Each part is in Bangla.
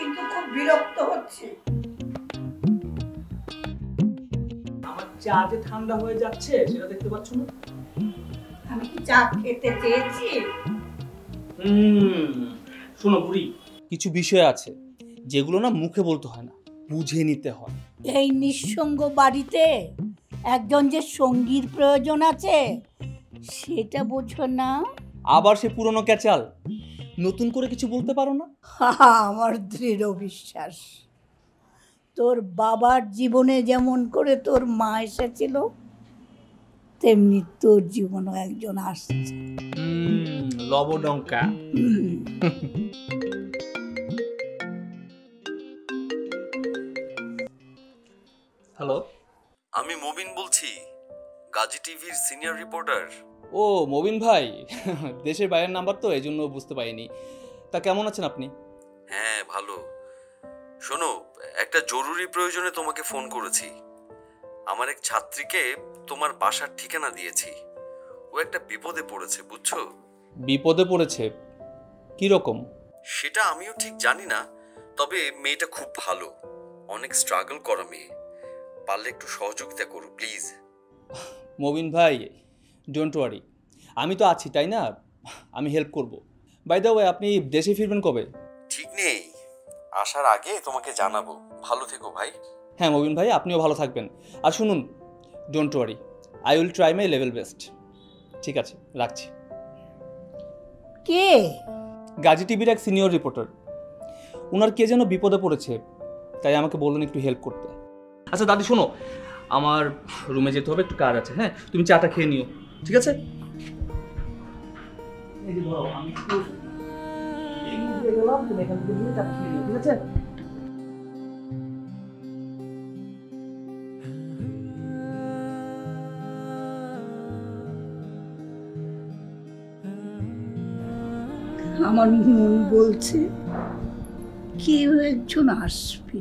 কিন্তু খুব বিরক্ত হচ্ছে। আমার চা যে ঠান্ডা হয়ে যাচ্ছে সেটা দেখতে পাচ্ছ না? আমি কি চা খেতে চেয়েছি? শোনো বুড়ি, কিছু বিষয় আছে যেগুলো না মুখে বলতে হয় না, বুঝে নিতে হয়। এই নিঃসঙ্গ বাড়িতে একজন যে সঙ্গীর প্রয়োজন আছে সেটা বোঝো না? আবার সে পুরনো ক্যাচাল, নতুন করে কিছু বলতে পারো না? আমার দৃঢ় বিশ্বাস তোর বাবার জীবনে যেমন করে তোর মা এসেছিল তেমনি তোর জীবনও একজন আসছে। লবডঙ্কা। হ্যালো, আমি মবিন বলছি, গাজী টিভির সিনিয়র রিপোর্টার। ও মবিন ভাই, দেশের বাইরের নাম্বার তো এই জন্য বুঝতে পারিনি। তা কেমন আছেন আপনি? হ্যাঁ ভালো। শোনো, একটা জরুরি প্রয়োজনে তোমাকে ফোন করেছি। আমার এক ছাত্রীকে তোমার বাসার ঠিকানা দিয়েছি। ও একটা বিপদে পড়েছে, বুঝছো? বিপদে পড়েছে? কি রকম? সেটা আমিও ঠিক জানি না, তবে মেয়েটা খুব ভালো, অনেক স্ট্রাগল করা মেয়ে। পারলে একটু সহযোগিতা করো প্লিজ। মবিন ভাই, ডোন্ট ওয়ারি, আমি তো আছি তাই না, আমি হেল্প করব। বাই দ্য ওয়ে, আপনি দেশে ফিরবেন কবে? ঠিক নেই, আসার আগে তোমাকে জানাবো। ভালো থেকো ভাই। হ্যাঁ মবিন ভাই, আপনিও ভালো থাকবেন। আর শুনুন, don't worry, I will try my level best. ঠিক আছে, রাখছি। কে? গাজী টিভির এক সিনিয়র রিপোর্টার। ওনার কে যেন বিপদে পড়েছে, তাই আমাকে বললেন একটু হেল্প করতে। আচ্ছা দাদি শোনো, আমার রুমে যেতে হবে, একটু কাজ আছে। হ্যাঁ, তুমি চাটা খেয়ে নিও, ঠিক আছে? এই যে ধরো, আমি একটু এগিয়ে গেলাম, তুমি এখান থেকে নিয়ে চাটা খেয়ে নিও, ঠিক আছে? আমার মন বলছে কেউ একজন আসবে।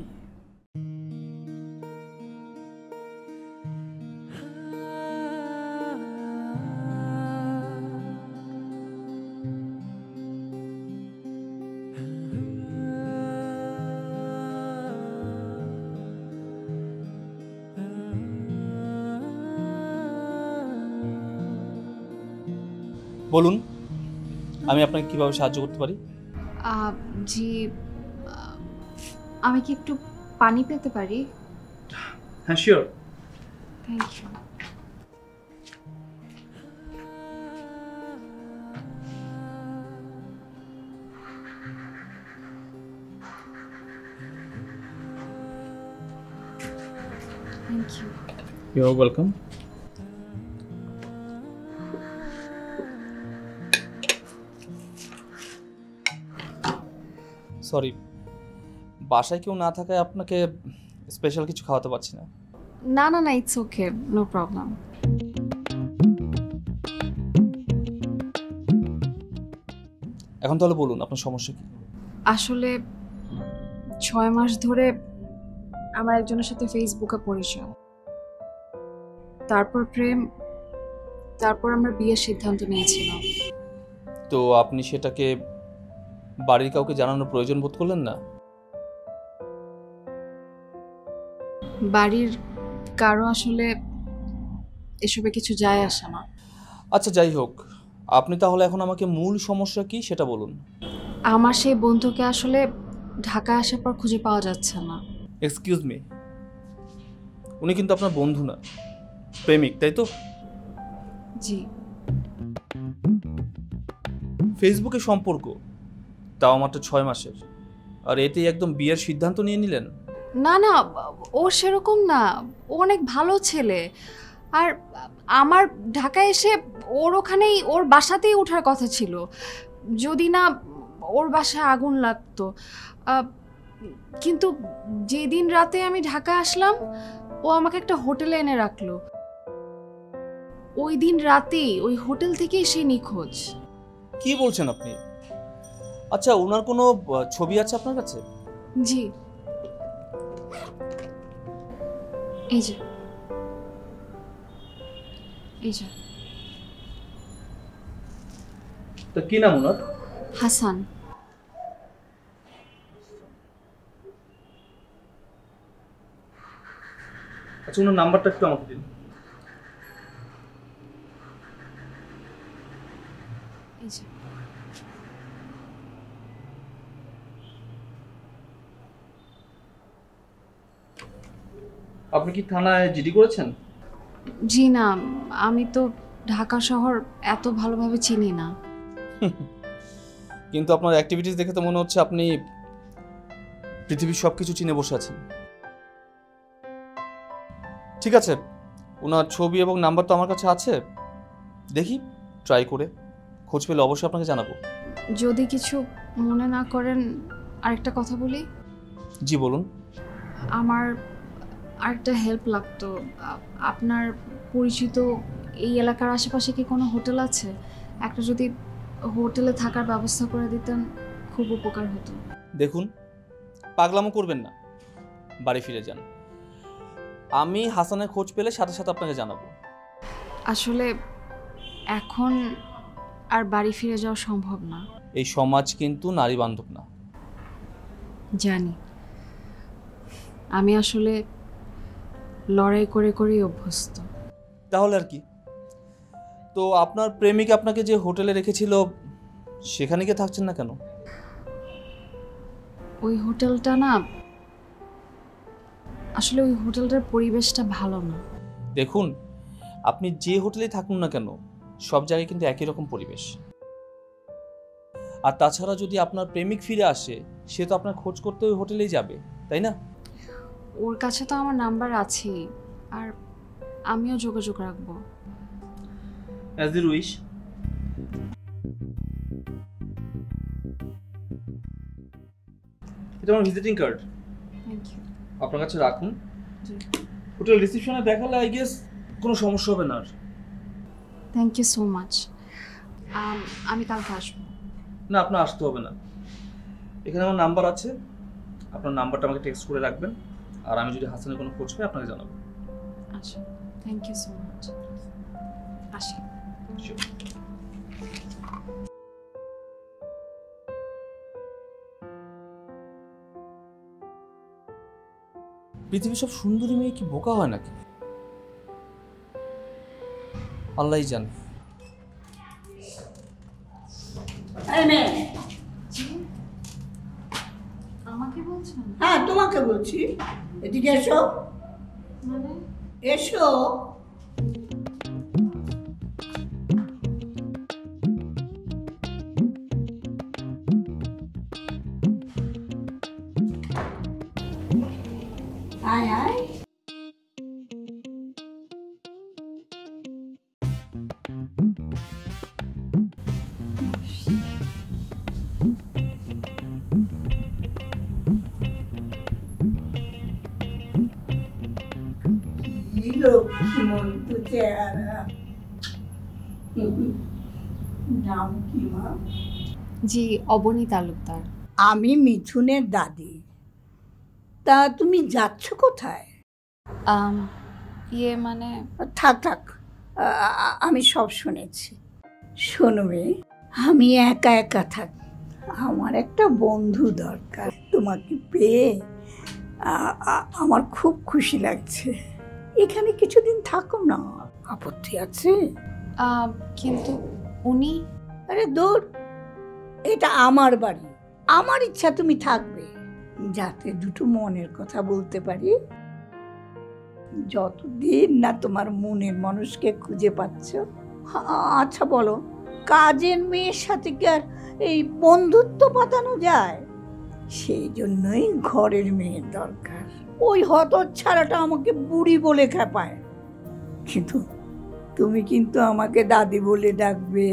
বলুন, আমি আপনাকে কিভাবে সাহায্য করতে পারি? জি, আমি কি একটু পানি পেতে পারি? হ্যাঁ sure. Thank you. Thank you. You are welcome. Sorry, বাসায় কেউ না থাকায় আপনাকে স্পেশাল কিছু খাওয়াতে পারছি না। না না না, ইটস ওকে, নো প্রবলেম। এখন তাহলে বলুন আপনার সমস্যা কি? আসলে 6 মাস ধরে আমার একজনের সাথে ফেসবুকে পরিচয়, তারপর প্রেম, তারপর আমরা বিয়ের সিদ্ধান্ত নিয়েছিলাম। তো আপনি সেটাকে বাড়ির কাউকে জানানোর প্রয়োজন বোধ করলেন না? বাড়ির কারো আসলে এসবে কিছু যায় আসে না। আচ্ছা যাই হোক, আপনি তাহলে এখন আমাকে মূল সমস্যা কি সেটা বলুন। আমার সেই বন্ধুকে আসলে ঢাকায় আসার পর খুঁজে পাওয়া যাচ্ছে না। এক্সকিউজ মি, উনি কিন্তু আপনার বন্ধু না, প্রেমিক, তাই তো? জি। ফেসবুকে সম্পর্ক, তাও মাত্র 6 মাসের, আর এতেই একদম বিয়ের সিদ্ধান্ত নিয়ে নিলেন? না না, ও সেরকম না, ও অনেক ভালো ছেলে। আর আমার ঢাকায় এসে ওর ওখানেই, ওর বাসাতেই ওঠার কথা ছিল, যদি না ওর বাসায় আগুন লাগতো। কিন্তু যেদিন রাতে আমি ঢাকা আসলাম, ও আমাকে একটা হোটেলে এনে রাখলো। ওই দিন রাতেই ওই হোটেল থেকেই সে নিখোঁজ। কি বলছেন আপনি? আচ্ছা, ওনার কোনো ছবি আছে আপনার কাছে? জি, এই যে, এই যে। তো কি নাম ওনার? হাসান। আচ্ছা, ওনার নাম্বারটা একটু আমাকে দিন। এই যে। আপনি কি থানায় জিডি করেছেন? জি না, আমি তো ঢাকা শহর এত ভালোভাবে চিনি না। কিন্তু আপনার অ্যাক্টিভিটিস দেখে তো মনে হচ্ছে আপনি পৃথিবীর সব কিছু চিনে বসে আছেন। ঠিক আছে, ওনার ছবি এবং নাম্বার তো আমার কাছে আছে, দেখি ট্রাই করে খোঁজ পেলে অবশ্যই আপনাকে জানাবো। যদি কিছু মনে না করেন আরেকটা কথা বলি। জি বলুন। আমার আরেকটা হেল্প লাগতো। আপনার পরিচিত এই এলাকার আশেপাশে কি কোনো হোটেল আছে? একটা যদি হোটেলে থাকার ব্যবস্থা করে দিতেন খুব উপকার হতো। দেখুন, পাগলামো করবেন না, বাড়ি ফিরে যান। আমি হাসানের খোঁজ পেলে সাথে সাথে আপনাকে জানাবো। আসলে এখন আর বাড়ি ফিরে যাওয়া সম্ভব না। এই সমাজ কিন্তু নারী বান্ধব না। জানি, আমি আসলে লড়াই করে করেই অভ্যস্ত। তাহলে আর কি? তো আপনার প্রেমিক আপনাকে যে হোটেলে রেখেছিল সেখানে গিয়ে থাকছেন না কেন? ওই হোটেলটা না, আসলে ওই হোটেলটার পরিবেশটা ভালো না। দেখুন, আপনি যে হোটেলেই থাকুন না কেন সব জায়গায় কিন্তু একই রকম পরিবেশ। আর তাছাড়া যদি আপনার প্রেমিক ফিরে আসে সে তো আপনার খোঁজ করতে ওই হোটেলেই যাবে, তাই না? ওর কাছে তো আমার নাম্বার আছেই, আর আমিও যোগাযোগ রাখবো। As you wish. এটা আমার ভিজিটিং কার্ড, থ্যাংক ইউ। আপনার কাছে রাখুন। হোটেল রিসেপশনে দেখালে আই গেস কোনো সমস্যা হবে না আর। Thank you so much. আমি কালকে আসবো। না, আপনার আসতে হবে না, এখানে আমার নাম্বার আছে, আপনার নাম্বারটা আমাকে টেক্সট করে রাখবেন, আর আমি যদি হাসানের কোনো খোঁজ পাই আপনাকে জানাবো। আচ্ছা, থ্যাংক ইউ সো মাচ। আসি। Sure. পৃথিবীর সব সুন্দরী মেয়ে কি বোকা হয় নাকি? আল্লাহই জানে। আমাকে বলছেন? হ্যাঁ, তোমাকে বলছি, এদিকে এসো। মানে এসো। আয় আয়। কি লক্ষ্মীমন্ত চেহারা। নাম কি মা? জি, অবনী তালুকদার। আমি মিথুনের দাদি। তা তুমি যাচ্ছ কোথায়? মানে থাক থাক, আমি সব শুনেছি। শোনো মেয়ে, আমি একা একা থাকি, আমার একটা বন্ধু দরকার। তোমাকে পেয়ে আমার খুব খুশি লাগছে। এখানে কিছুদিন থাকো না, আপত্তি আছে? কিন্তু উনি। আরে দূর, এটা আমার বাড়ি, আমার ইচ্ছা তুমি থাকবে, যাতে দুটো মনের কথা বলতে পারি। যতদিন না তোমার মনের মানুষকে খুঁজে পাচ্ছ। আচ্ছা বলো, কাজের মেয়ের সাথে কি আর এই বন্ধুত্ব পাতানো যায়? সেই জন্যই ঘরের মেয়ের দরকার। ওই হতচ্ছাড়াটা আমাকে বুড়ি বলে খেপায়, কিন্তু তুমি কিন্তু আমাকে দাদি বলে ডাকবে,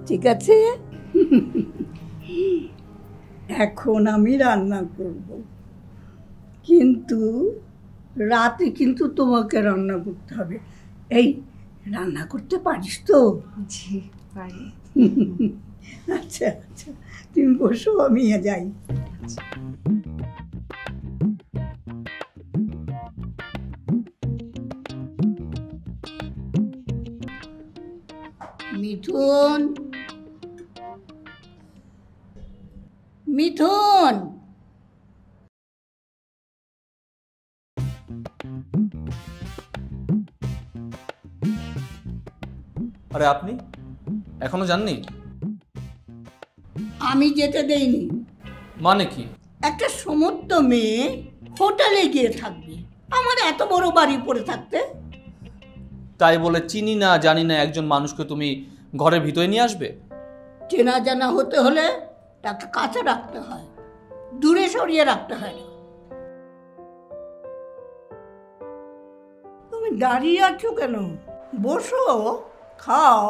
ঠিক আছে? এখন আমি রান্না করব, কিন্তু রাতে কিন্তু তোমাকে রান্না করতে হবে। এই, রান্না করতে পারিস তো? জি পারি। আচ্ছা আচ্ছা, তুমি বসো, আমি যাই। মিঠুন, মিঠুন। আরে আপনি এখনো যাননি? আমি যেতে দেইনি। মানে কি? একটা সমস্ত মেয়ে হোটেলে গিয়ে থাকবে, আমার এত বড় বাড়ি পড়ে থাকতে? তাই বলে চিনি না জানি না একজন মানুষকে তুমি ঘরের ভিতরে নিয়ে আসবে? চেনা জানা হতে হলে তাকে কাছে রাখতে হয়, দূরে সরিয়ে রাখতে হয় না। তুমি দাঁড়িয়ে আছো কেন? বসো, খাও।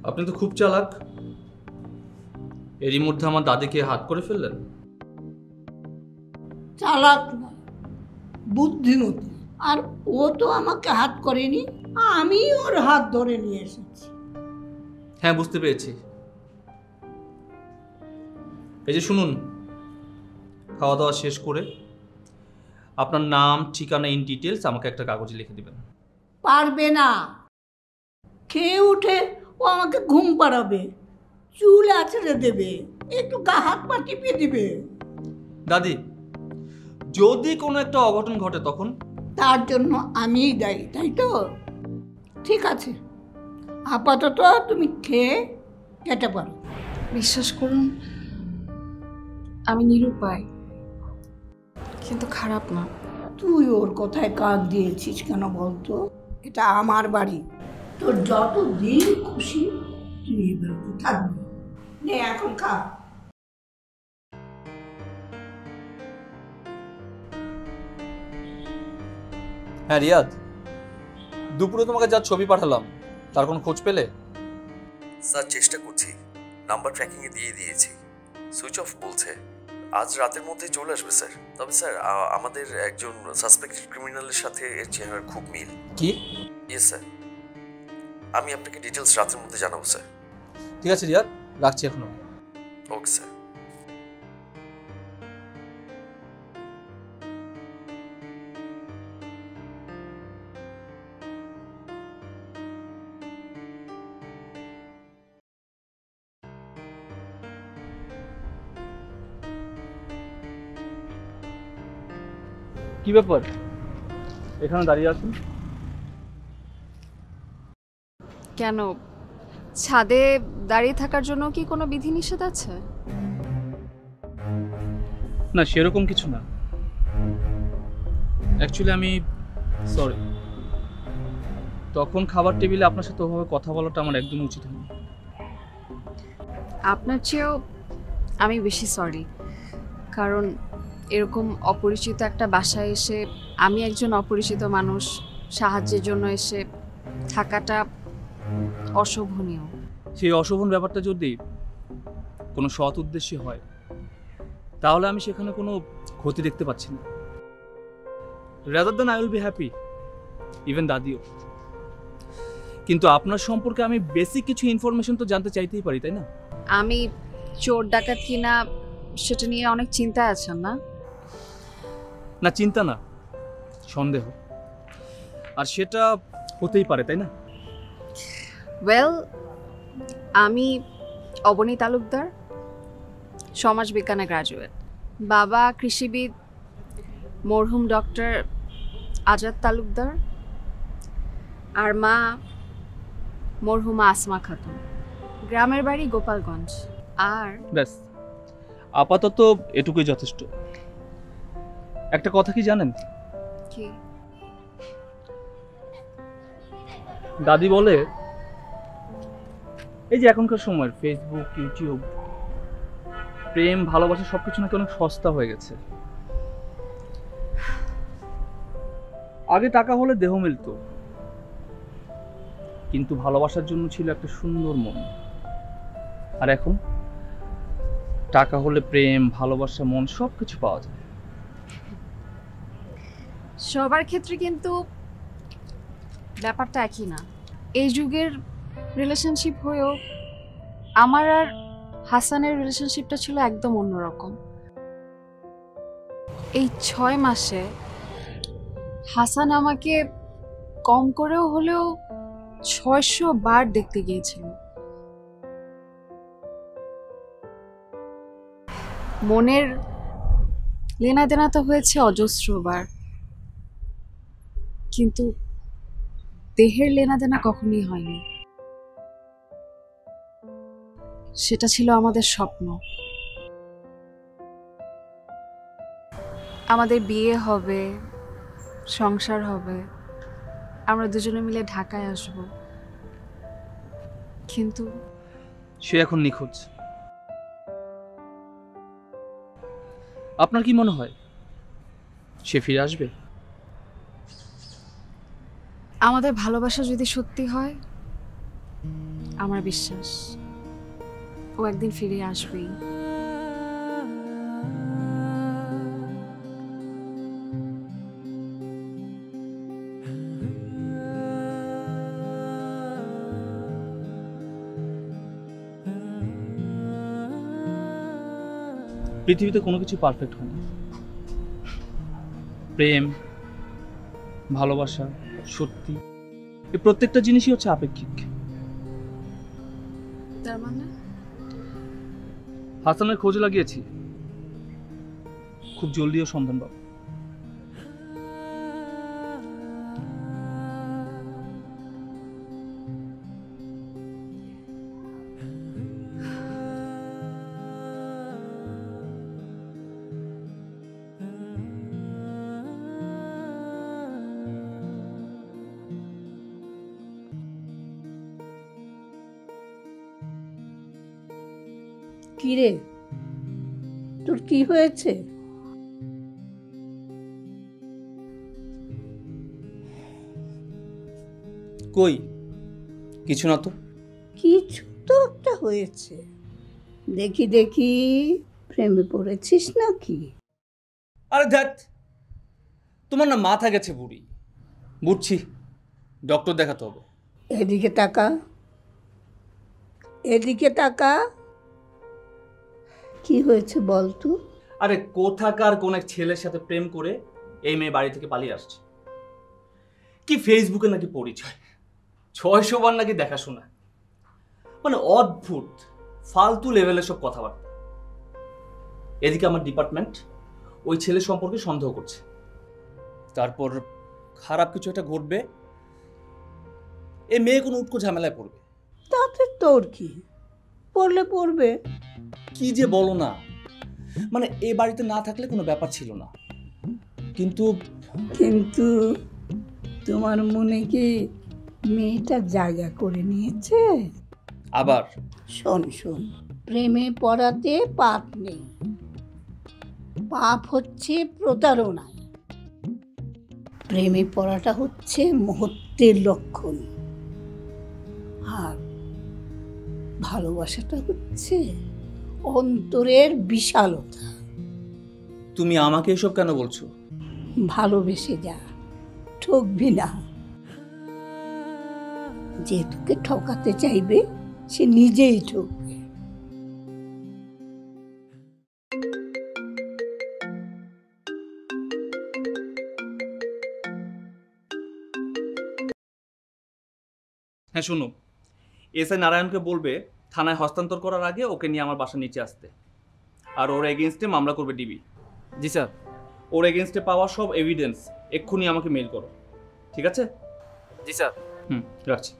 আপনি তো খুব চালাক। এরই মধ্যে আমার দাদিকে হাত করে ফেললেন। চালাক নয়, বুদ্ধিমতী। আর ও তো আমাকে হাত করেনি, আমি ওর হাত ধরে নিয়ে এসেছি। হ্যাঁ, বুঝতে পেরেছি। এই যে শুনুন, খাওয়া দাওয়া শেষ করে আপনার নাম ঠিকানা ইন ডিটেলস আমাকে একটা কাগজে লিখে দিবেন। পারবে না। খেয়ে উঠে ও আমাকে ঘুম পাড়াবে, চুল আছড়ে দেবে, একটু গা হাত পা টিপে দিবে। দাদি, যদি কোনো একটা অঘটন ঘটে তখন? তার জন্য আমিই দায়ী, তাই তো? ঠিক আছে, আপাতত তুমি খেয়ে কেটে পারো। বিশ্বাস করুন, আমি নিরুপায়, কিন্তু খারাপ না। তুই ওর কথায় কাজ দিয়েছিস কেন বলতো? এটা আমার বাড়ি, তোর যত দিন খুশি তুই এই বাড়িতে থাকবি। নে এখন খা। হ্যাঁ রিয়াদ, দুপুরে তোমাকে যা ছবি পাঠালাম তার কোনো খোঁজ পেলে? স্যার চেষ্টা করছি, নাম্বার ট্র্যাকিংয়ে দিয়ে দিয়েছি, সুইচ অফ বলছে। আজ রাতের মধ্যে চলে আসবে স্যার। তবে স্যার আমাদের একজন সাসপেক্টেড ক্রিমিনালের সাথে এর চেহারার খুব মিল। কি? ইয়েস স্যার, আমি আপনাকে ডিটেলস রাতের মধ্যে জানাবো স্যার। ঠিক আছে রিয়াদ, রাখছি এখনো। Okay sir. কি ব্যাপার, এখানে দাঁড়িয়ে আছেন? কেন, ছাদে দাঁড়িয়ে থাকার জন্য কি কোনো বিধিনিষেধ আছে? না, সেরকম কিছু না। অ্যাকচুয়ালি আমি সরি, তখন খাবার টেবিলে আপনার সাথে ওভাবে কথা বলাটা আমার একদম উচিত হয়নি। আপনার চেয়েও আমি বেশি সরি, কারণ এরকম অপরিচিত একটা বাসায় এসে আমি একজন অপরিচিত মানুষ সাহায্যের জন্য এসে থাকাটা অশোভনীয়। সেই অশোভন ব্যাপারটা যদি কোনো সৎ উদ্দেশ্যে হয় তাহলে আমি সেখানে কোনো ক্ষতি দেখতে পাচ্ছি না। Rather than I will be happy, even দাদিও। কিন্তু আপনার সম্পর্কে আমি বেসিক কিছু ইনফরমেশন তো জানতে চাইতেই পারি, তাই না? আমি চোর ডাকাত কিনা সেটা নিয়ে অনেক চিন্তায় আছেন না? না, চিন্তা না, সন্দেহ। আর সেটা হতেই পারে, তাই না? ওয়েল, আমি অবনী তালুকদার, সমাজবিজ্ঞানে গ্র্যাজুয়েট। বাবা কৃষিবিদ মরহুম ডক্টর আজাদ তালুকদার, আর মা মরহুমা আসমা খাতুন। গ্রামের বাড়ি গোপালগঞ্জ। আর ব্যাস, আপাতত এটুকুই যথেষ্ট। একটা কথা কি জানেন? কি? দাদি বলে এই যে এখনকার সময় ফেসবুক, ইউটিউব, প্রেম, ভালোবাসা সবকিছু নাকি অনেক সস্তা হয়ে গেছে। আগে টাকা হলে দেহ মিলতো, কিন্তু ভালোবাসার জন্য ছিল একটা সুন্দর মন। আর এখন টাকা হলে প্রেম, ভালোবাসা, মন সবকিছু পাওয়া যায়। সবার ক্ষেত্রে কিন্তু ব্যাপারটা একই না। এই যুগের রিলেশনশিপ হয়েও আমার আর হাসানের রিলেশনশিপটা ছিল একদম অন্যরকম। এই 6 মাসে হাসান আমাকে কম করেও হলেও 600 বার দেখতে গিয়েছিল। মনের লেনা দেনা তো হয়েছে অজস্রবার, কিন্তু দেহের লেনা দেনা কখনোই হয়নি। সেটা ছিল আমাদের স্বপ্ন। আমাদের বিয়ে হবে, সংসার হবে, আমরা দুজনে মিলে ঢাকায় আসব, কিন্তু সে এখন নিখোঁজ। আপনার কি মনে হয় সে ফিরে আসবে? আমাদের ভালোবাসা যদি সত্যি হয়, আমার বিশ্বাস ও একদিন ফিরে আসবেই। পৃথিবীতে কোনো কিছু পারফেক্ট হয় না। প্রেম, ভালোবাসা, সত্যি, এই প্রত্যেকটা জিনিসই হচ্ছে আপেক্ষিক। তার মানে হাসানের খোঁজ লাগিয়েছি, খুব জলদিও সন্ধান পাবো। কিরে, তোর কি হয়েছে? কই কিছু না তো। কিছু তো একটা হয়েছে। দেখি দেখি, প্রেমে পড়েছিস নাকি? আরে ধ্যাত, তোমার না মাথা গেছে বুড়ি। বুঝছি, ডক্টর দেখাতে হবে। এদিকে তাকা, এদিকে তাকা। কি হয়েছে বল তো? আরে কোথাকার কোন এক ছেলের সাথে প্রেম করে এই মেয়ে বাড়ি থেকে পালিয়ে আসছে। কি ফেসবুকে নাকি পরিচয়, 600 বার নাকি দেখাশোনা। মানে অদ্ভুত ফালতু লেভেলের সব কথাবার্তা। এদিকে আমার ডিপার্টমেন্ট ওই ছেলে সম্পর্কে সন্দেহ করছে। তারপর খারাপ কিছু একটা ঘটবে, এই মেয়ে কোনো উটকো ঝামেলায় পড়বে। তাতে তোর কি? পড়লে পড়বে। কি যে বলো না, মানে এই বাড়িতে না থাকলে কোনো ব্যাপার ছিল না, কিন্তু কিন্তু তোমার মনে কি মেয়েটা জায়গা করে নিয়েছে? আবার শোন শোন, প্রেমে পড়াতে পাপ নেই, পাপ হচ্ছে প্রতারণায়। প্রেমে পড়াটা হচ্ছে মুহূর্তের লক্ষণ, আর ভালোবাসাটা হচ্ছে অন্তরের বিশালতা। তুমি আমাকে এসব কেন বলছো? ভালোবেসে যা, ঠকবি না। যে তোকে ঠকাতে চাইবে সে নিজেই ঠকবে। হ্যাঁ শোনো, এসআই নারায়ণকে বলবে থানায় হস্তান্তর করার আগে ওকে নিয়ে আমার বাসার নিচে আসতে, আর ওর এগেনস্টে মামলা করবে ডিবি। জি স্যার। ওর এগেনস্টে পাওয়া সব এভিডেন্স এক্ষুনি আমাকে মেইল করো, ঠিক আছে? জি স্যার। রাখছি।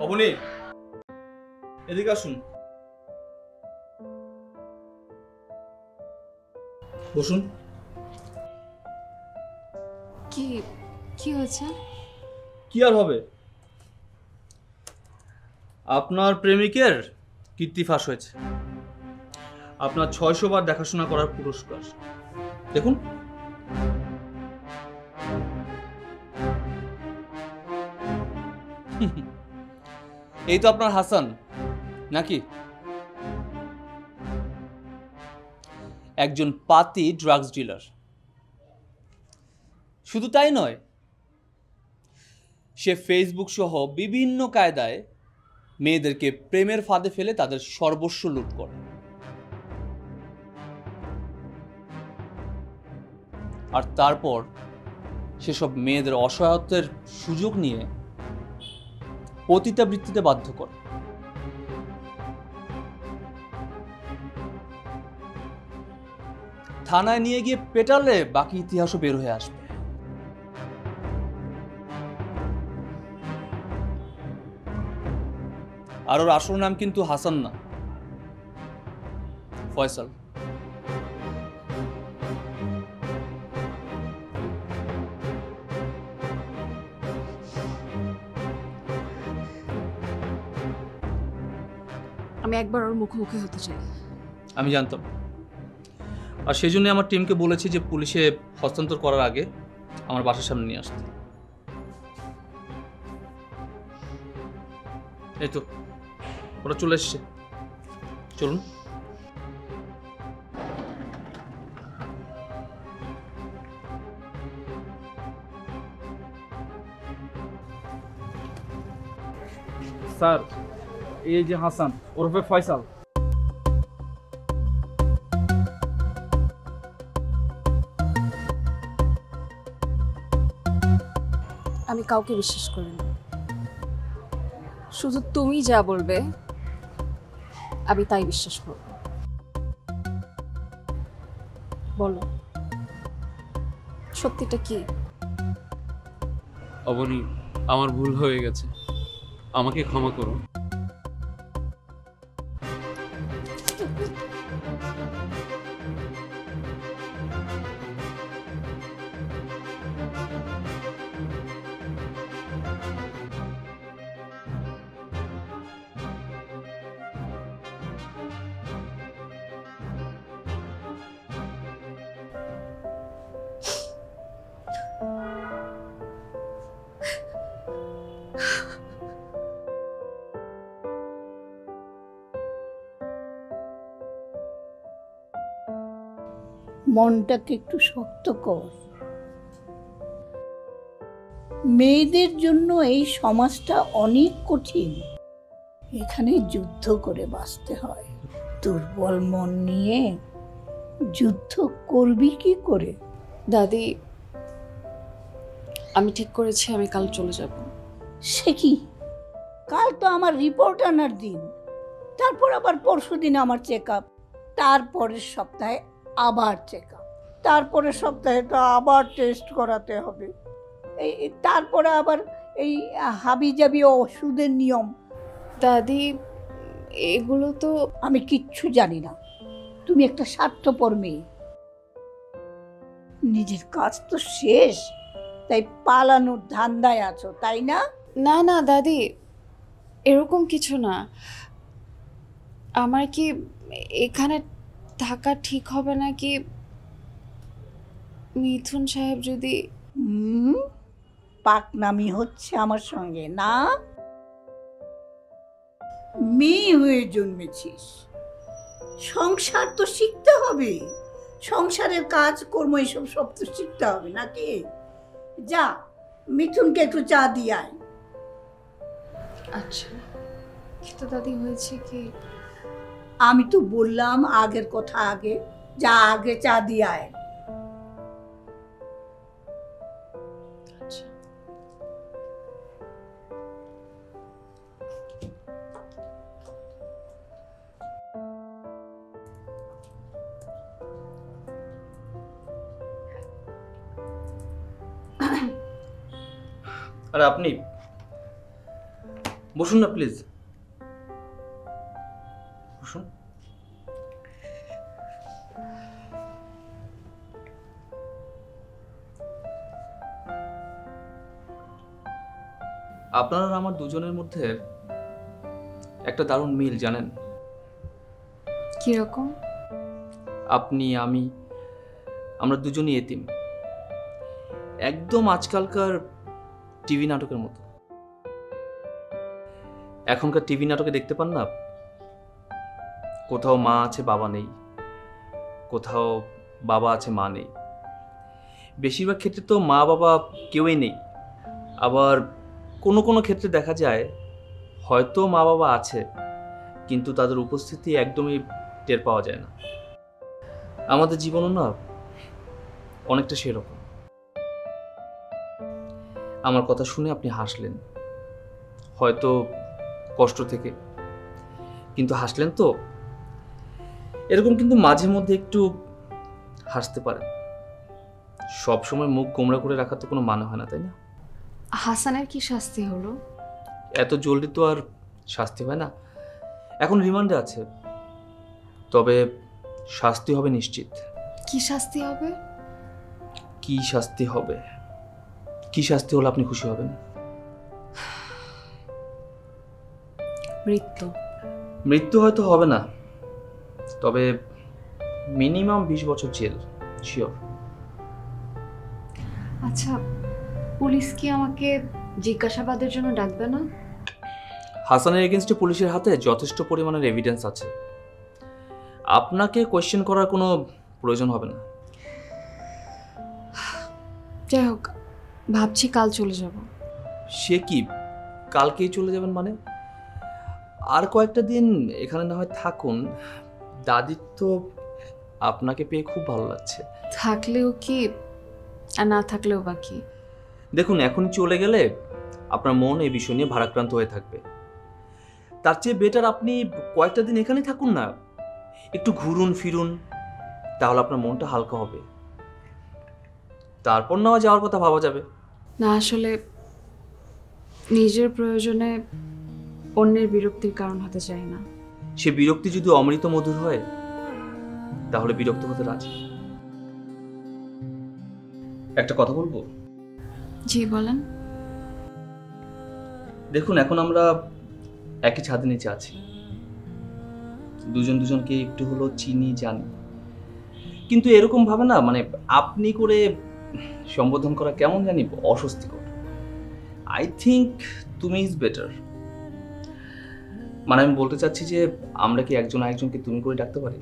অবনী, এদিকে আসুন, বসুন। কি কি হয়েছে? কি আর হবে, আপনার প্রেমিকের কীর্তি ফাঁস হয়েছে। আপনার 600 বার দেখাশোনা করার পুরস্কার দেখুন। এই তো আপনার হাসান নাকি? একজন পাতি ড্রাগস ডিলার। শুধু তাই নয়, সে ফেসবুক সহ বিভিন্ন কায়দায় মেয়েদেরকে প্রেমের ফাঁদে ফেলে তাদের সর্বস্ব লুট করে। আর তারপর সেসব মেয়েদের অসহায়ত্বের সুযোগ নিয়ে পতিতাবৃত্তিতে বাধ্য করে। থানায় নিয়ে গিয়ে পেটালে বাকি ইতিহাসও বের হয়ে আসবে। আর ওর আসল নাম কিন্তু হাসান না, ফয়সাল। আমি একবার ওর মুখোমুখি হতে চাই। আমি জানতাম, আর সেই জন্য আমার টিমকে বলেছি যে পুলিশে হস্তান্তর করার আগে আমার বাসার সামনে নিয়ে আসতে। এই তো ওরা চলে এসছে, চলুন। স্যার, এই যে হাসান ওরফে ফয়সাল। আমি কাউকে বিশ্বাস করি না, শুধু তুমি যা বলবে আমি তাই বিশ্বাস করব। বলো, সত্যিটা কি? অবনী, আমার ভুল হয়ে গেছে, আমাকে ক্ষমা করো। মনটাকে একটু শক্ত কর। মেয়েদের জন্য এই সমাজটা অনেক কঠিন। এখানে যুদ্ধ করে বাঁচতে হয়। দুর্বল মন নিয়ে যুদ্ধ করবি কি করে? দাদি, আমি ঠিক করেছি আমি কাল চলে যাব। সে কি? কাল তো আমার রিপোর্ট আনার দিন, তারপর আবার পরশুদিন আমার চেক আপ, তারপরের সপ্তাহে আবার চেক আপ, তারপরের সপ্তাহে তো আবার টেস্ট করাতে হবে, এই তারপরে আবার এই হাবিজাবি ওষুধের নিয়ম। দাদি, এগুলো তো আমি কিচ্ছু জানি না। তুমি একটা স্বার্থপর মেয়ে, নিজের কাজ তো শেষ, তাই পালানোর ধান্দায় আছো, তাই না? না না দাদি, এরকম কিছু না। আমার কি এখানে থাকা ঠিক হবে নাকি মিথুন সাহেব যদি... পাকনামি হচ্ছে আমার সঙ্গে না? মেয়ে হয়ে জন্মেছিস, সংসার তো শিখতে হবে, সংসারের কাজ কর্ম এসব সব তো শিখতে হবে নাকি? যা, মিথুনকে একটু চা দিয়ে আয়। আচ্ছা, কিন্তু দাদি হয়েছে কি, আমি তো বললাম আগের কথা আগে, যা আগে চা দিয়ে আয়। আচ্ছা। আরে আপনি বসুন না প্লিজ, বসুন। আপনার আর আমার দুজনের মধ্যে একটা দারুণ মিল, জানেন? কিরকম? আপনি, আমি, আমরা দুজনই এতিম, একদম আজকালকার টিভি নাটকের মতো। এখনকার টিভি নাটকে দেখতে পান না, কোথাও মা আছে বাবা নেই, কোথাও বাবা আছে মা নেই, বেশিরভাগ ক্ষেত্রে তো মা বাবা কেউই নেই। আবার কোনো কোনো ক্ষেত্রে দেখা যায় হয়তো মা বাবা আছে, কিন্তু তাদের উপস্থিতি একদমই টের পাওয়া যায় না। আমাদের জীবনও না অনেকটা সেরকম। আমার কথা শুনে আপনি হাসলেন, হয়তো কষ্ট থেকে, কিন্তু হাসলেন তো। এরকম কিন্তু মাঝে মধ্যে একটু হাসতে পারেন। সব সময় মুখ গোমড়া করে রাখার তো কোনো মানে হয় না, তাই না? হাসানের কি শাস্তি হলো? এত জলদি তো আর শাস্তি হয় না। এখন রিমান্ডে আছে, তবে শাস্তি হবে নিশ্চিত। কি শাস্তি হবে? কি শাস্তি হবে? কি শাস্তি হলে আপনি খুশি হবেন? মৃত্যু। মৃত্যু হয়তো হবে না, তবে মিনিমাম 20 বছর জেল শিওর। আচ্ছা, পুলিশ কি আমাকে জিজ্ঞাসাবাদের জন্য ডাকবে না? হাসানের এগেনস্টে পুলিশের হাতে যথেষ্ট পরিমাণের এভিডেন্স আছে, আপনাকে কোয়েশ্চেন করার কোনো প্রয়োজন হবে না। যাই হোক, ভাবছি কাল চলে যাব। সে কি, কালকেই চলে যাবেন মানে? আর কয়েকটা দিন এখানে না হয় থাকুন। দাদির তো আপনাকে পেয়ে খুব ভালো লাগছে। থাকলেও কি আর না থাকলেও বা কি? দেখুন, এখন চলে গেলে আপনার মন এই বিষয় নিয়ে ভারাক্রান্ত হয়ে থাকবে। তার চেয়ে বেটার আপনি কয়েকটা দিন এখানে থাকুন না, একটু ঘুরুন ফিরুন, তাহলে আপনার মনটা হালকা হবে। তারপর না যাওয়ার কথা ভাবা যাবে। না, আসলে নিজের প্রয়োজনে অন্যের বিরক্তির কারণ হতে চাই না। সে বিরক্তি যদি অমৃত মধুর হয়, তাহলে বিরক্ত হতে রাজি। একটা কথা বলবো? জি বলেন। দেখুন, এখন আমরা একই ছাদের নিচে আছি, দুজন দুজনকে একটু হলো চিনি জানি, কিন্তু এরকম ভাবে না, মানে আপনি করে সম্বোধন করা কেমন জানি অস্বস্তিকর। আই থিঙ্ক তুমি ইজ বেটার। মানে আমি বলতে চাচ্ছি যে আমরা কি একজন আরেকজনকে তুমি করে ডাকতে পারি?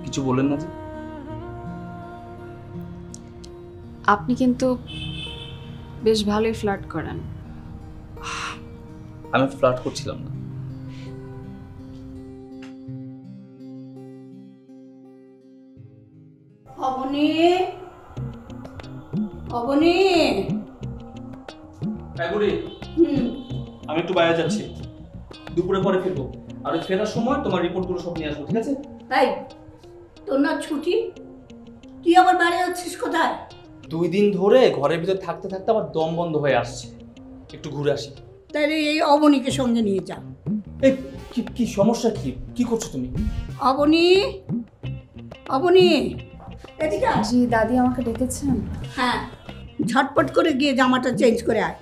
কিছু বলেন না যে? আপনি কিন্তু বেশ ভালোই ফ্লার্ট করেন। আমি ফ্লার্ট করছিলাম না। অবনী, অবনী। আমি একটু বাইরে যাচ্ছি, দুপুরে পরে ফিরবো। আর ওই ফেরার সময় তোমার রিপোর্টগুলো সব নিয়ে আসবো, ঠিক আছে? তাই তোর না ছুটি, তুই আবার বাইরে যাচ্ছিস কোথায়? 2 দিন ধরে ঘরের ভিতর থাকতে থাকতে আমার দম বন্ধ হয়ে আসছে, একটু ঘুরে আসি। তাইলে এই অবনীকে সঙ্গে নিয়ে যা। এই কি সমস্যা? কি করছো তুমি? অবনী, অবনী, এদিকে আয়। জি দাদি আমাকে ডেকেছেন? হ্যাঁ, ঝটপট করে গিয়ে জামাটা চেঞ্জ করে আয়।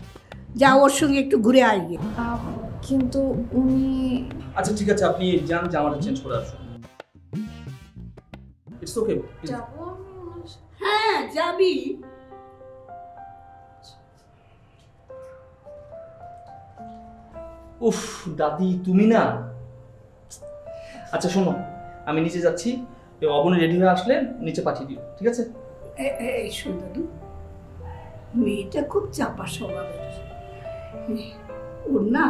যা, ওর সঙ্গে একটু ঘুরে আয় গিয়ে। কিন্তু উনি... আচ্ছা ঠিক আছে, আপনি যান, জামাটা চেঞ্জ করে আসুন। It's okay. হ্যাঁ যাবি। উফ দাদি, তুমি না। আচ্ছা শোনো, আমি নিচে যাচ্ছি, অবনী রেডি হয়ে আসলে নিচে পাঠিয়ে দিও, ঠিক আছে? এই শোন দাদু, মেয়েটা খুব চাপা স্বভাবের। ওর না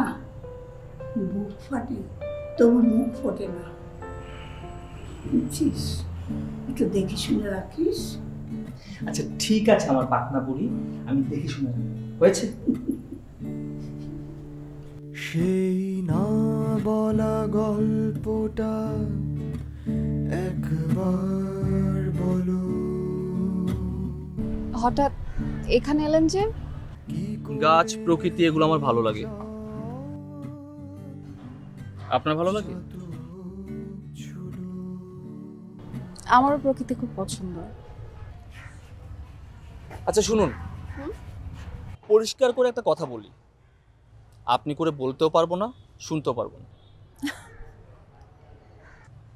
বুক ফাটে, তবু মুখ ফোটে না, বুঝছিস? একটু দেখে শুনে রাখিস। আচ্ছা ঠিক আছে আমার পাকনা বুড়ি, আমি দেখে শুনে রাখবো, হয়েছে? সেই না বলা গল্পটা একবার বলো। হঠাৎ এখানে এলেন যে? গাছ প্রকৃতি এগুলো আমার ভালো লাগে। আপনার ভালো লাগে? আমারও প্রকৃতি খুব পছন্দ। আচ্ছা শুনুন, পরিষ্কার করে একটা কথা বলি, আপনি করে বলতেও পারবো না, শুনতেও পারবো না।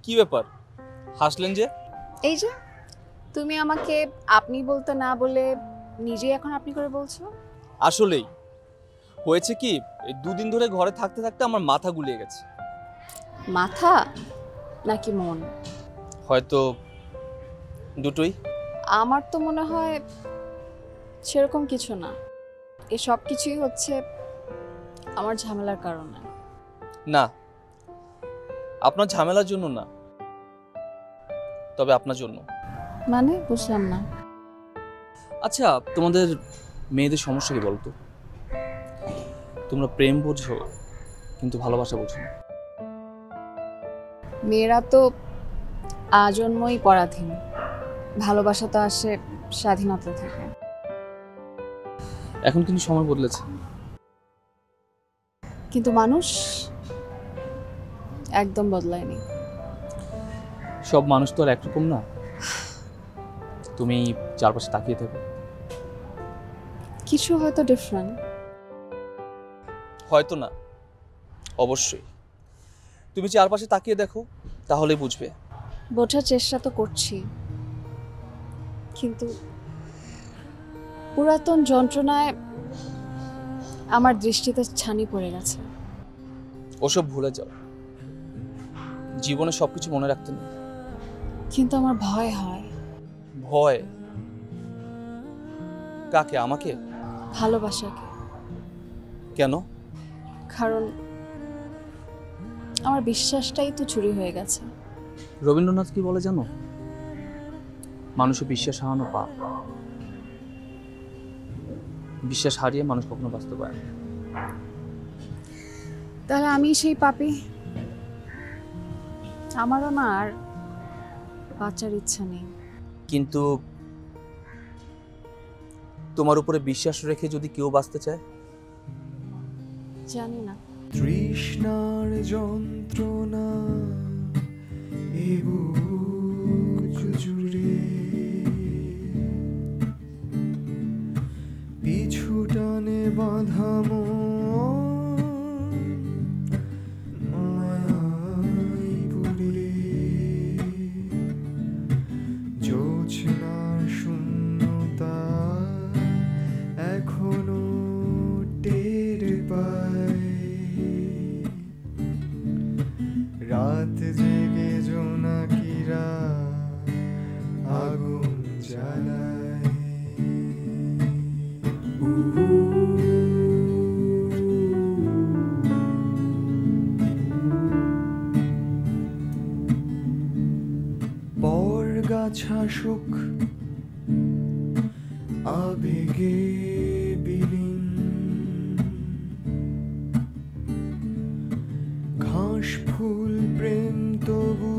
কি ব্যাপার, হাসলেন যে? এই যে তুমি আমাকে আপনি বলতে না বলে নিজেই এখন আপনি করে বলছো। আসলেই হয়েছে কি, এই 2 দিন ধরে ঘরে থাকতে থাকতে আমার মাথা গুলিয়ে গেছে। মাথা নাকি মন? হয়তো দুটোই। আমার তো মনে হয় সেরকম কিছু না, এ সব কিছুই হচ্ছে আমার ঝামেলার কারণে। না, আপনার ঝামেলার জন্য না, তবে আপনার জন্য। মানে বুঝলাম না। আচ্ছা, তোমাদের মেয়েদের সমস্যা কি বলতো? তোমরা প্রেম বোঝো কিন্তু ভালোবাসা বোঝো না। মেয়েরা তো আজন্মই পরাধীন, ভালোবাসা তো আসে স্বাধীনতা থেকে। এখন কিন্তু সময় বদলেছে। কিন্তু মানুষ একদম বদলায়নি। সব মানুষ তো আর একরকম না। তুমি চারপাশে তাকিয়ে থাকো, কিছু হয়তো ডিফারেন্ট। হয়তো না, অবশ্যই। তুমি চারপাশে তাকিয়ে দেখো, তাহলেই বুঝবে। বোঝার চেষ্টা তো করছি, কিন্তু পুরাতন যন্ত্রণায় আমার দৃষ্টিতে ছানি পড়ে গেছে। ওসব ভুলে যাও, জীবনে সবকিছু মনে রাখতে নেই। কিন্তু আমার ভয় হয়। ভয়? কাকে? আমাকে? ভালোবাসাকে। কেন? কারণ আমার বিশ্বাসটাই তো চুরি হয়ে গেছে। রবীন্দ্রনাথ কি বলে জানো? মানুষের বিশ্বাস হারানো পাপ। বিশ্বাস হারিয়ে মানুষ কখনো বাঁচতে পারে না। তাহলে আমি সেই পাপী? আমারও না আর বাঁচার ইচ্ছা নেই। কিন্তু তোমার উপরে বিশ্বাস রেখে যদি কেউ বাঁচতে চায়? জানি না। তৃষ্ণার যন্ত্রণা এ বুক জুড়ে পিছু টানে বাঁধা মায়ায় পুরে জোছনার শূন্যতা এখনো টের পায়। রাত জেগে জোনাকিরা আগুন জ্বালায়। পরগাছা শোক আবেগে বিলীন, ঘাস ফুল প্রেম তবু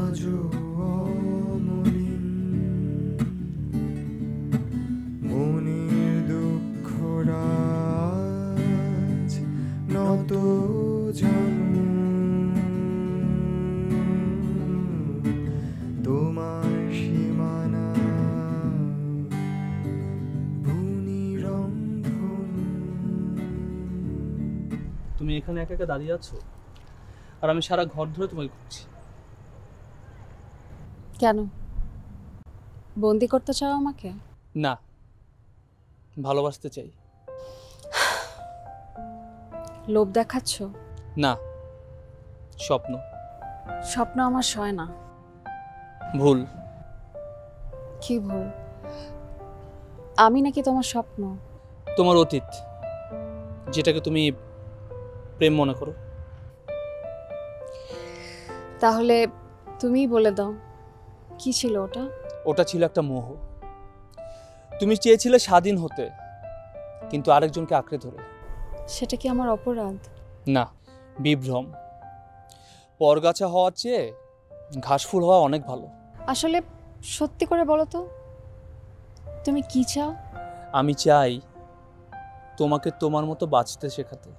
আজও অমলিন। মনের দুঃখ রাজ নত জানু তোমার সীমানা ভূনিরন্ধন। তুমি এখানে একা একা দাঁড়িয়ে আছো, আর আমি সারা ঘর ধরে তোমাকে খুঁজছি। কেন বন্দি করতে চাও আমাকে? না, ভালোবাসতে চাই। লোভ দেখাচ্ছ? না, স্বপ্ন। স্বপ্ন আমার সয় না। ভুল। কি ভুল? আমি নাকি তোমার স্বপ্ন? তোমার অতীত, যেটাকে তুমি প্রেম মনে করো। তাহলে তুমিই বলে দাও, কি ছিল ওটা? ওটা ছিল একটা মোহ। তুমি চেয়েছিলে স্বাধীন হতে, কিন্তু আরেকজনকে আঁকড়ে ধরে। সেটা কি আমার অপরাধ? না, বিভ্রম। পরগাছা হওয়ার চেয়ে ঘাসফুল হওয়া অনেক ভালো। আসলে সত্যি করে বলো তো, তুমি কি চাও? আমি চাই তোমাকে তোমার মতো বাঁচতে শেখাতে,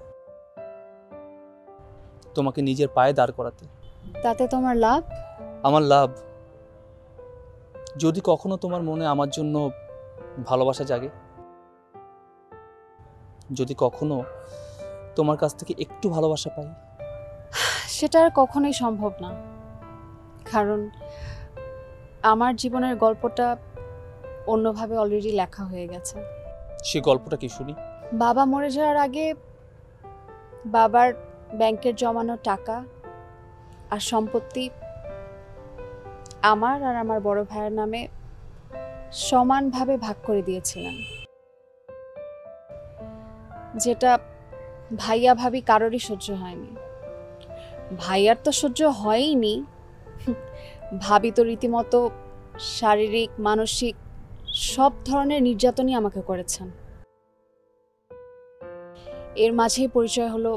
তোমাকে নিজের পায়ে দাঁড় করাতে। তাতে তোমার লাভ? আমার লাভ, যদি কখনো তোমার মনে আমার জন্য ভালোবাসা জাগে, যদি কখনো তোমার কাছ থেকে একটু ভালোবাসা পাই। সেটা আর কখনোই সম্ভব না, কারণ আমার জীবনের গল্পটা অন্যভাবে অলরেডি লেখা হয়ে গেছে। সে গল্পটা কি শুনি? বাবা মরে যাওয়ার আগে বাবার ব্যাংকের জমানো টাকা আর সম্পত্তি আমার আর আমার বড় ভাইয়ের নামে সমানভাবে ভাগ করে দিয়েছিলেন, যেটা ভাইয়া ভাবি কারোরই সহ্য হয়নি। ভাইয়ার তো সহ্য হয়নি, ভাবি তো রীতিমতো শারীরিক মানসিক সব ধরনের নির্যাতনই আমাকে করেছেন। এর মাঝেই পরিচয় হলো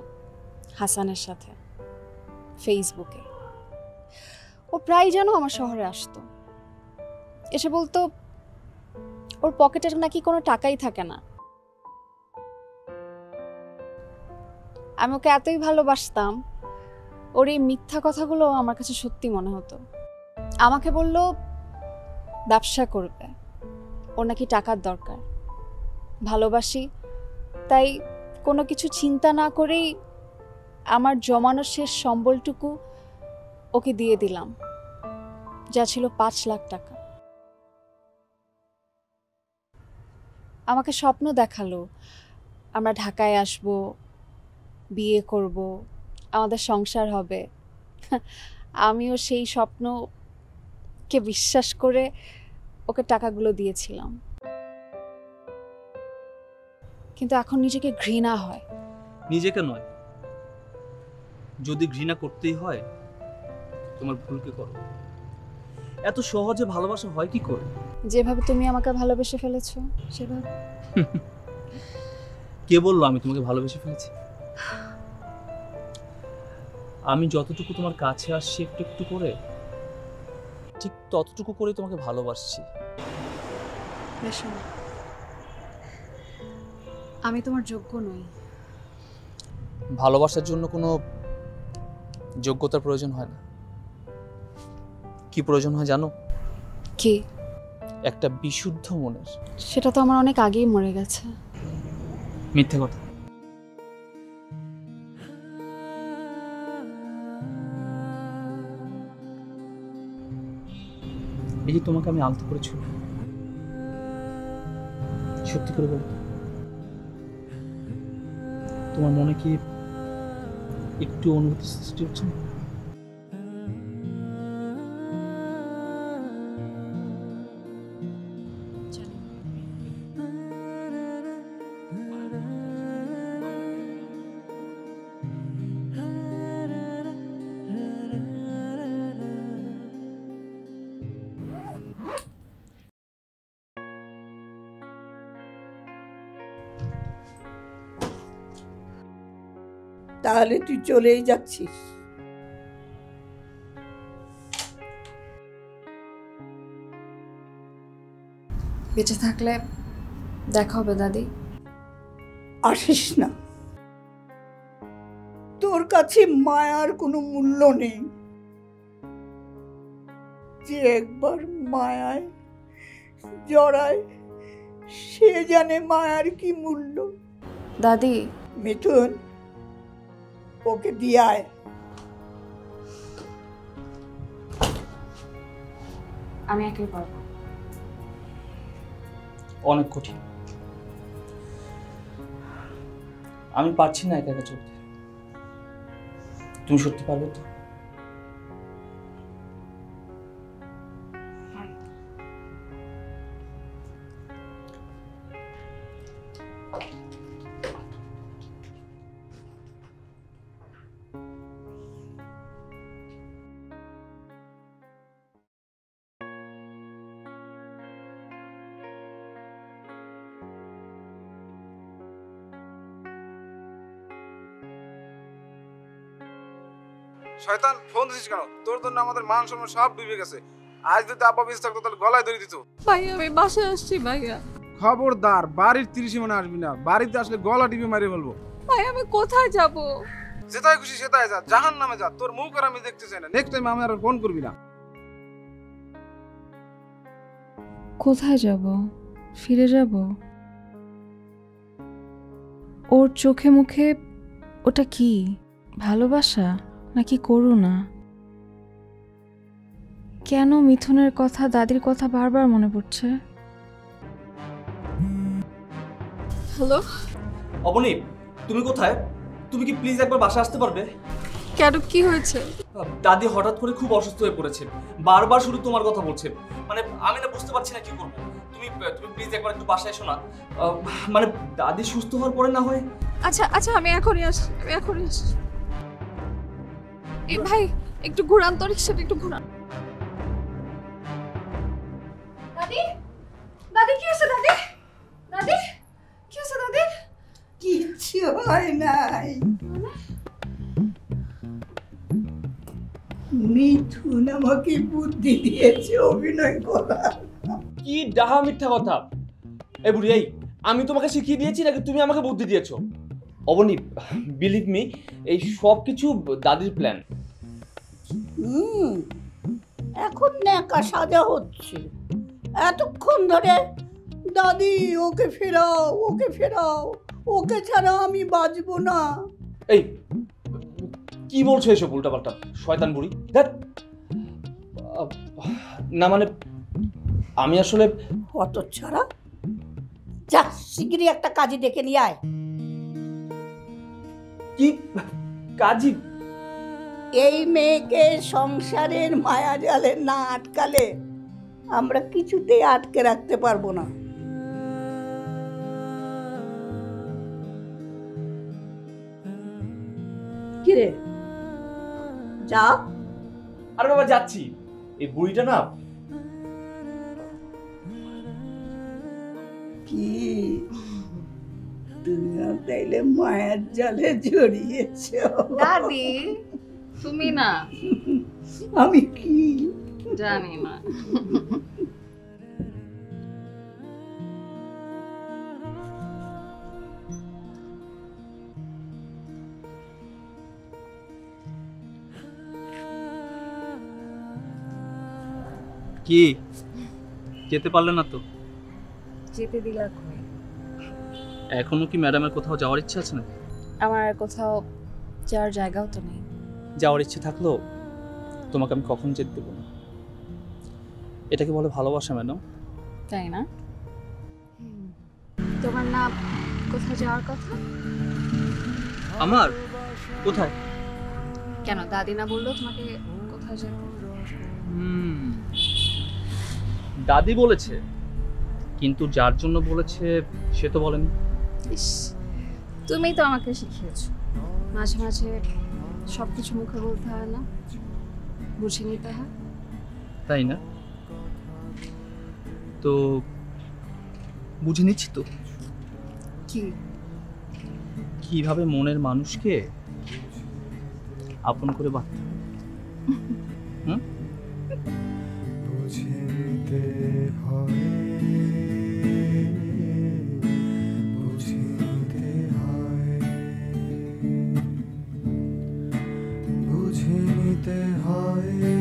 হাসানের সাথে ফেসবুকে। ও প্রায় যেন আমার শহরে আসতো, এসে বলতো ওর পকেটে নাকি কোনো টাকাই থাকে না। আমি ওকে এতই ভালোবাসতাম, ওর এই মিথ্যা কথাগুলো আমার কাছে সত্যি মনে হতো। আমাকে বলল ব্যবসা করবে, ওর নাকি টাকার দরকার। ভালোবাসি তাই কোনো কিছু চিন্তা না করেই আমার জমানো শেষ সম্বলটুকু ওকে দিয়ে দিলাম, যা ছিল 5 লাখ টাকা। আমাকে স্বপ্ন দেখালো আমরা ঢাকায় আসব, বিয়ে করব, আমাদের সংসার হবে। আমিও সেই স্বপ্নকে বিশ্বাস করে ওকে টাকাগুলো দিয়েছিলাম। কিন্তু এখন নিজেকে ঘৃণা হয়। নিজেকে নয়, যদি ঘৃণা করতেই হয় তোমার ভুলকে করো। এত সহজে ভালোবাসা হয় কি করে? যেভাবে তুমি আমাকে ভালোবেসে ফেলেছো সেভাবে। কে বললো আমি তোমাকে ভালোবেসে ফেলেছি? আমি যতটুকু তোমার কাছে আসছি একটু একটু করে, ঠিক ততটুকু করে তোমাকে ভালোবাসছি। আমি তোমার যোগ্য নই। ভালোবাসার জন্য কোনো যোগ্যতার প্রয়োজন হয় না। কি প্রয়োজন হয় জানো? কি? একটা বিশুদ্ধ মনের। সেটা তো আমার অনেক আগেই মরে গেছে। মিথ্যে কথা। এই যে তোমাকে আমি আলতো করে ছুঁই, সত্যি করে বলো, তোমার মনে কি একটু অনুভূতি সৃষ্টি হচ্ছে না? তাহলে তুই চলেই যাচ্ছিস? বেঁচে থাকলে দেখা হবে দাদি। আসিস না, তোর কাছে মায়ার কোনো মূল্য নেই। যে একবার মায়ায় জড়ায় সে জানে মায়ার কি মূল্য। দাদি, মিথুন, ওকে দিয়ে আয়। আমি একাই পারবো। অনেক কঠিন, আমি পারছি না একা একা চলতে। তুমি সত্যি পারবে তো? শয়তান, ফোন দিছিস কেন? তোর জন্য আমাদের মান সম্মান সব ডুবে গেছে। আজ যদি আব্বা বেঁচে থাকতো তাহলে গলায় ধরে দিত। ভাইয়া আমি বাসায় আসছি ভাইয়া। খবরদার বাড়ির 30 মানে আসবি না। বাড়িতে আসলে গলা টিপে মারিয়ে ফেলবো। ভাই আমি কোথায় যাব? যেটাই খুশি সেটাই যা, জাহান্নামে যা। তোর মুখ আর আমি দেখতে চাই না। নেক্সট টাইম আমি আর ফোন করবি না। কোথায় যাব? ফিরে যাব? ওর চোখে মুখে ওটা কি? ভালোবাসা নাকি করুণা? কেন মিথুনের কথা, দাদির কথা বারবার মনে পড়ছে? হ্যালো অবনী, তুমি কোথায়? তুমি কি প্লিজ একবার বাসা আসতে পারবে? কেন, কি হয়েছে? দাদি হঠাৎ করে খুব অসুস্থ হয়ে পড়েছে, বারবার শুধু তোমার কথা বলছে। মানে আমি না বুঝতে পারছি না কি করবো। তুমি প্লিজ একবার একটু বাসায় এসো না। মানে দাদি সুস্থ হওয়ার পরে না হয়। আচ্ছা আচ্ছা, আমি এখনই আসছি, আমি এখনই আসছি। এই ভাই, একটু ঘুরান তো, রিক্সাটা একটু ঘুরান। দাদি, দাদি কি হয়েছে? দাদি, দাদি কি হয়েছে? দাদি কিচ্ছু হয় নাই। মিথুন আমাকে বুদ্ধি দিয়েছে অভিনয় করার। কি ডাহা মিথ্যা কথা! এই বুড়ি, এই আমি তোমাকে শিখিয়ে দিয়েছি নাকি তুমি আমাকে বুদ্ধি দিয়েছো? অবনী, বিলিভ মি, এই সব কিছু দাদির প্ল্যান। এখন ন্যাকা সাজা হচ্ছে। এতক্ষণ ধরে দাদি ওকে ফেরাও, ওকে ফেরাও, ওকে ছাড়া আমি বাঁচবো না। এই কি বলছো এসব উল্টাপাল্টা? শয়তান বুড়ি! ধ্যাৎ। না মানে আমি আসলে অত ছাড়া যা, শিগগিরই একটা কাজে ডেকে নিয়ে আয়। কি কাজী? এই মেয়েকে সংসারের মায়া জালে না আটকালে আমরা কিছুতেই আটকে রাখতে পারবো না। কিরে, যা। আরে বাবা, যাচ্ছি। এই বুড়িটা না, কি তুমিও তাইলে মায়ের জালে জড়িয়েছ? দাদি, তুমি না। আমি কি জানি না। কি যেতে পারলে না তো? যেতে দিলা কই? এখনো কি ম্যাডামের কোথাও যাওয়ার ইচ্ছা আছে না? আমার আর কোথাও যাওয়ার জায়গাও তো নেই। যাওয়ার ইচ্ছে থাকলেও তোমাকে আমি কখন যেতে দেবো না। এটাকে বলে ভালোবাসা ম্যাডাম। তাই না? তোমার না কোথাও যাওয়ার কথা? আমার কোথায়? কেন, দাদি না বললো তোমাকে কোথাও যেতে? দাদি বলেছে, কিন্তু যার জন্য বলেছে সে তো বলেনি। ইস, তুমি তো আমাকে শিখিয়েছো মাঝে মাঝে সবকিছু মুখে বলতে হয় না, বুঝে নিতে হয়। তাই না? তো বুঝে নিচ্ছি তো কি কিভাবে মনের মানুষকে আপন করে বাঁধতে হয়। বুঝে নিতে হয়, বুঝে নিতে হয়, বুঝে নিতে হয়।